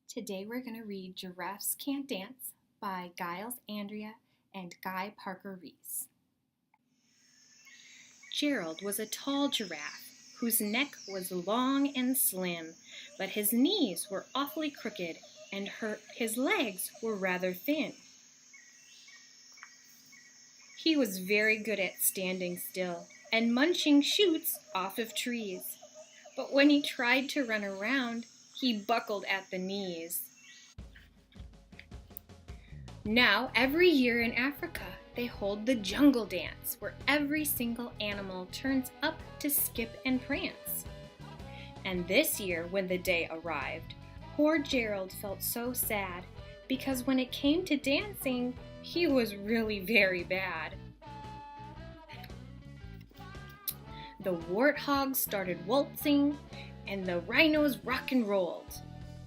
Today we're going to read Giraffes Can't Dance by Giles Andreae and Guy Parker-Rees. Gerald was a tall giraffe whose neck was long and slim, but his knees were awfully crooked and his legs were rather thin. He was very good at standing still and munching shoots off of trees, but when he tried to run around, he buckled at the knees. Now, every year in Africa, they hold the jungle dance, where every single animal turns up to skip and prance. And this year, when the day arrived, poor Gerald felt so sad, because when it came to dancing, he was really very bad. The warthogs started waltzing, and the rhinos rock and rolled.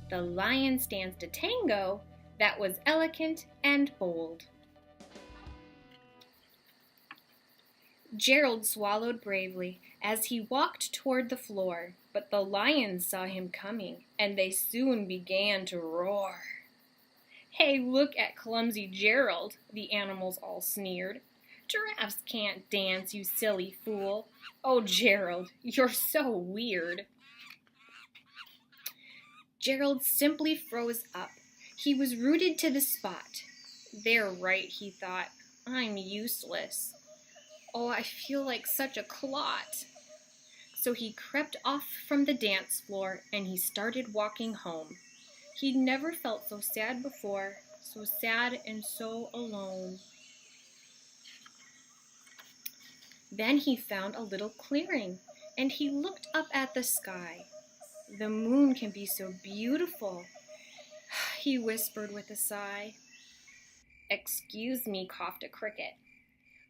The lions danced a tango that was elegant and bold. Gerald swallowed bravely as he walked toward the floor, but the lions saw him coming, and they soon began to roar. "Hey, look at clumsy Gerald," the animals all sneered. "Giraffes can't dance, you silly fool. Oh, Gerald, you're so weird." Gerald simply froze up. He was rooted to the spot. "They're right," he thought. "I'm useless. Oh, I feel like such a clot." So he crept off from the dance floor and he started walking home. He'd never felt so sad before, so sad and so alone. Then he found a little clearing and he looked up at the sky. "The moon can be so beautiful," he whispered with a sigh. "Excuse me," coughed a cricket,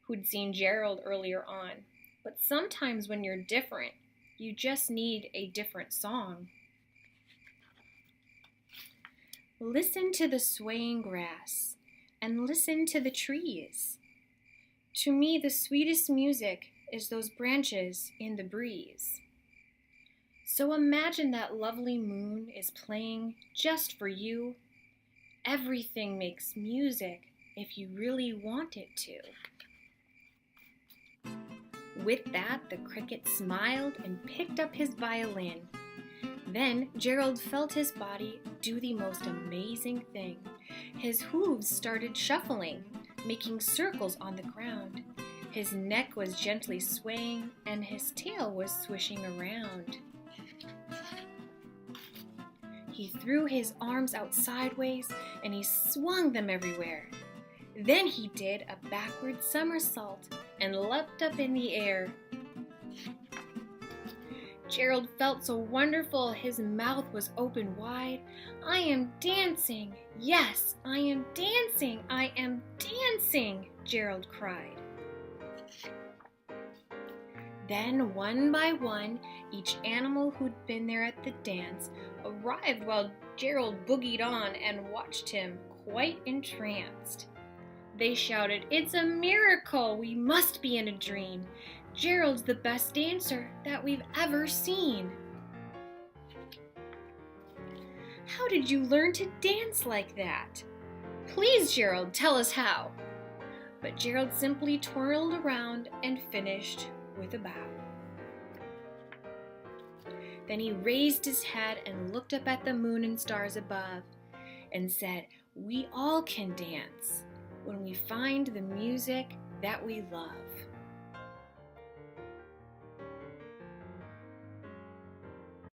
who'd seen Gerald earlier on, "but sometimes when you're different, you just need a different song." Listen to the swaying grass, and listen to the trees. To me, the sweetest music is those branches in the breeze. So imagine that lovely moon is playing just for you. Everything makes music if you really want it to. With that, the cricket smiled and picked up his violin. Then Gerald felt his body do the most amazing thing. His hooves started shuffling, making circles on the ground. His neck was gently swaying, and his tail was swishing around. He threw his arms out sideways, and he swung them everywhere. Then he did a backward somersault and leapt up in the air. Gerald felt so wonderful, his mouth was open wide. "I am dancing! Yes, I am dancing! I am dancing!" Gerald cried. Then, one by one, each animal who'd been there at the dance arrived while Gerald boogied on and watched him, quite entranced. They shouted, "It's a miracle! We must be in a dream! Gerald's the best dancer that we've ever seen!" "How did you learn to dance like that? Please, Gerald, tell us how." But Gerald simply twirled around and finished with a bow. Then he raised his head and looked up at the moon and stars above and said, "We all can dance when we find the music that we love."